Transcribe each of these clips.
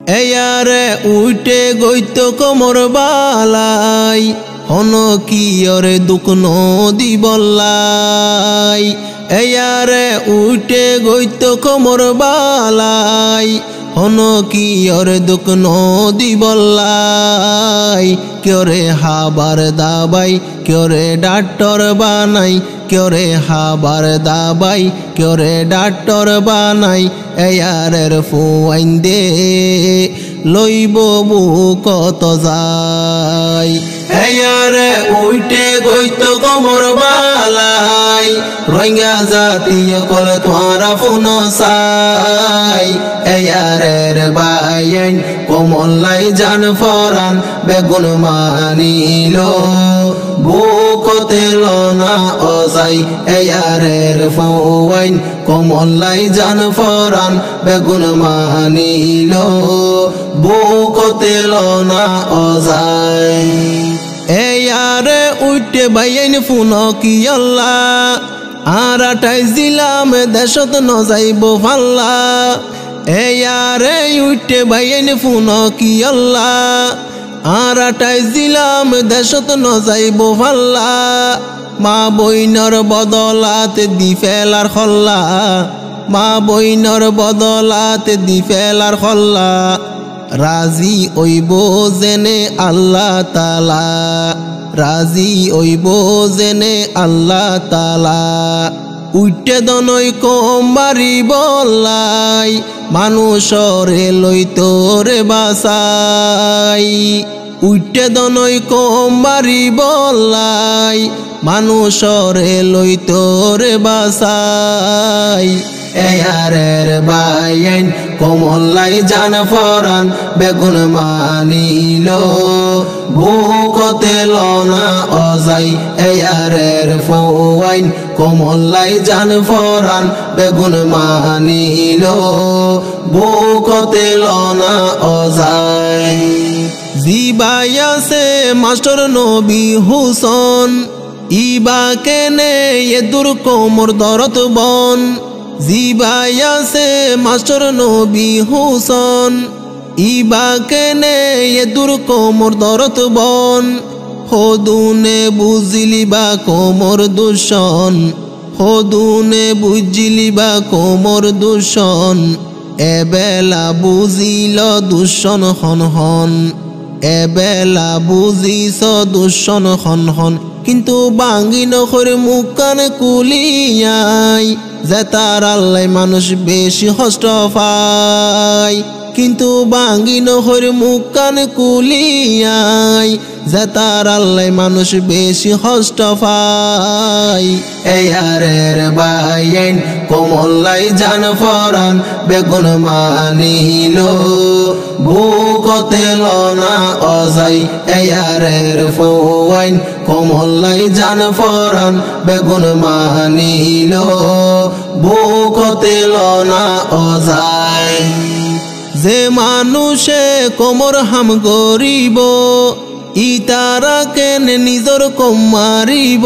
এয়ারে উইটে গইতো কোমর বালাই হন কিয়রে দুঃখ নদী বল্লাই এয়ারে উইটে গইতো কোমর বালাই হন কিয়রে দুঃখ নদী বল্লাই কিয়রে হাবার দাবাই কিয়রে ডাক্তার বানাই কিয়রে হাবার দাবাই কিয়রে ডাক্তার বানাই এয়ারের ফুয়াইন দে লইব কত যাই এয়ারে উইটে গইতো কোমর বালাই রোহিঙ্গা জাতীয় কল তোরা ফুন সাই এয়ারের বাইন কোমলাই জান ফরান বেগুন মানিল বুকতে লনা অজাই এয়ারের ফাওয়াইন কোমলাই জান ফরান বেগুন মানিল বুকতে লনা অজাই এয়ারে উইটে বাইন ফুন কি আল্লাহ আর 28 জিলাম দেশত নজাইব ফাল্লা এয়ারে উইটে বাইন ফুন কি আল্লাহ আর 28 জিলাম দেশত নজাইব ফাল্লা মা বইনর বদলাত দি ফেলার খল্লা মা বইনর বদলাত দি ফেলার খল্লা রাজি ওইব জেনে আল্লাহ তাআলা রাজি ওইব জেনে আল্লাহ তাআলা উইটে দনই কম মারি বলাই মানুষরে লইতো রে বাসাই উইটে দনই কম মারি বলাই মানুষরে লইতো রে বাসাই এয়ারের বাইন কোমলাই জান ফরান বেগুন মানিল বুকতে লনা অজাই এয়ারের ফাওয়াইন কোমলাই জান ফরান বেগুন মানিল বুকতে লনা অজাই জিবায়াসে মাস্টার নবী হুসন ইবা কেনে এদুর কোমর দরত বন জিবায়াসে মাস্টার নবী হুসন ইবা কেনে এদুর কোমর দরত বন হদুনে বুঝিলিবা কোমর দূষণ হদুনে বুঝিলিবা কোমর দূষণ এবেলা বুঝিল দূষণ হন হন এবেলা বুঝিছ দূষণ হন হন কিন্তু বাঙ্গি নখরে মুখান কুলিয়াই যে তার আল্লাহ মানুষ বেশি কষ্ট পায় কিন্তু বাঙ্গি নখরে মুখান কুলিয়াই যে তার আল্লাহ মানুষ বেশি কষ্ট পায় এয়ারের বাইন কোমলাই জান ফরান বেগুন মানিল বুকতে লনা অজাই এয়ারের ফাওয়াইন কোমলাই জান ফরান বেগুন মানিল বুকতে লনা অজাই যে মানুষে কোমর হাম গরিব ইতারা কেনে নিজর কম মারিব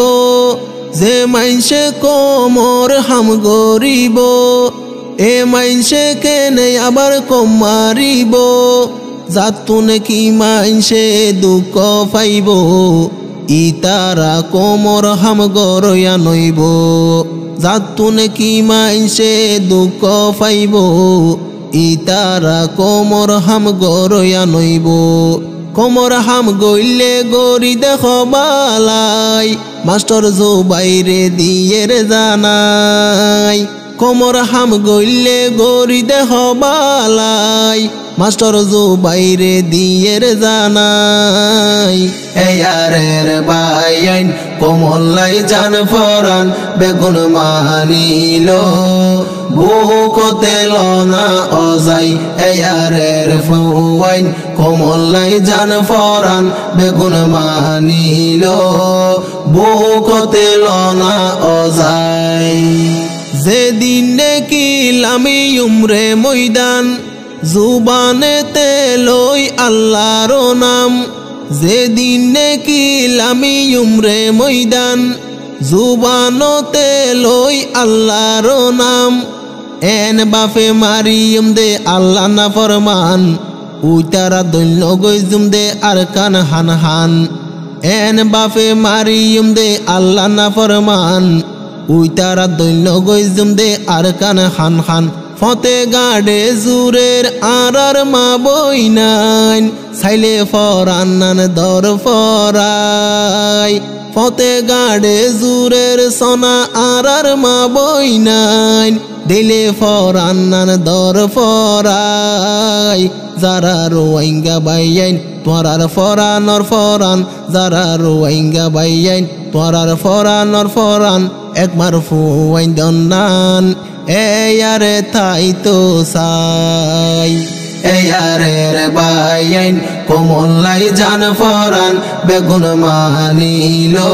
যে মাইনসে কোমর হাম গরিব এ মাইনসে কেনে আবার কম মারিব জাতুনে কি মাইনসে দুঃখ পাইব ইতারা কোমর হাম গরয়া নইব জাতুনে কি মাইনসে দুঃখ পাইব ইতারা কোমর হাম গরয়া নইব কোমর হাম গইলে গরি দেখ বালাই মাস্টার জুবাইরে দিয়ে রে জানাই কোমর হাম গইলে গরি দেখ বালাই মাস্টার জুবাইরে দিয়ে রে জানাই এয়ারের বাইন কোমলাই জান ফরান বেগুন মানিল বুকতে লনা অজাই এয়ারের ফাওয়াইন কোমলাই জান ফরান বেগুন মানিল বুকতে লনা অজাই যেদিন নাকি লামি উমরে ময়দান জুবানেতে লই আল্লাহর নাম যেদিন নাকি লামি উমরে ময়দান জুবানতে লই আল্লাহর নাম এন বাফে মারিয়ম দে আল্লাহ না ফরমান উইতারা দৈন্য গইজুম দে আর কান হান হান এন বাপে মারিয়ুম দে আল্লাহ না ফরমান উইতারা দৈন্য গইজুম দে আর কান হান হান ফতে গাড়ে জুরের আর মা বইনাইন সাইলে ফরান নান দর ফরাই ফতে গাড়ে জুরের সোনা আর মা বইনাইন দিলে ফরান নান দর ফরাই যারা রোয়াইঙ্গা বাইয়াইন তোরার ফরানর ফরান যারা রোয়াইঙ্গা বাইয়াইন তোরার ফরানর ফরান একবার ফুয়াইন দন্নান এয়ারে তাই তো সাই এয়ারে রে বাইয়াইন কোমলাই জান ফরান বেগুন মানিলো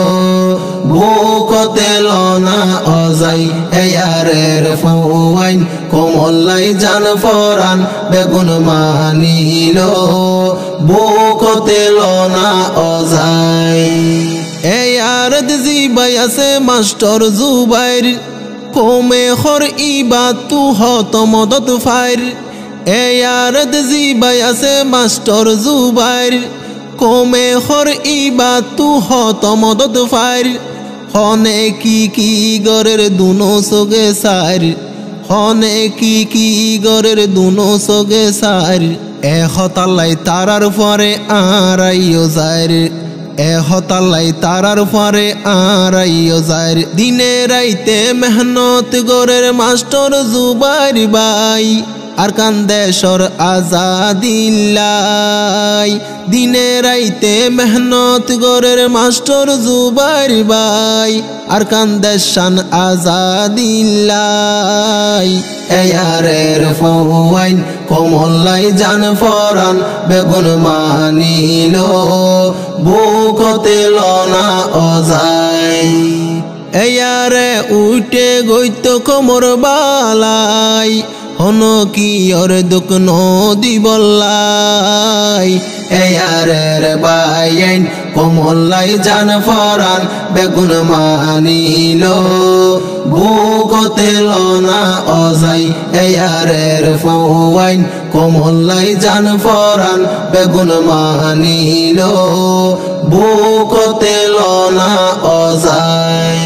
বুকতে লনা অজাই এয়ারে রে ফুয়াইন কোমলাই জান ফরান বেগুন মানিলো বুকতে লনা অজাই এয়ার জিবাই আছে মাস্টার জুবাইর কোমে খর ইবাদ তু হত মদত ফাইর এয়ারদ জিবাই আছে মাস্টার জুবাইর কোমে খর ইবাদ তু হত মদত ফাইর হনে কি গরের দুনো সগে সার হনে কি গরের দুনো সগে সার এ হতালাই তারার পরে আরাইও যার এ হতালাই তারার পরে আরাইও যার দিনে রাইতে মেহনত গরের মাস্টার জুবাইর বাই আর কান্দেশর আজাদিল্লাই দিনে রাইতে মেহনত গরের মাস্টার জুবাইর বাই আর কান্দেশান আজাদিল্লাই এয়ারের ফওয়াইন কোমলাই জান ফরান বেগুন মানিলো বুকতে লনা অজাই এয়ারে উঠে গইত কোমর বালাই হন কি ওর দুঃখ নদী বল্লাই এয়ারের বাইন কোমলাই জান ফরান বেগুন মানিলো বুকতে লনা অজাই এয়ারের ফওয়াইন কোমলাই জান ফরান বেগুন মানিলো বুকতে লনা অজাই।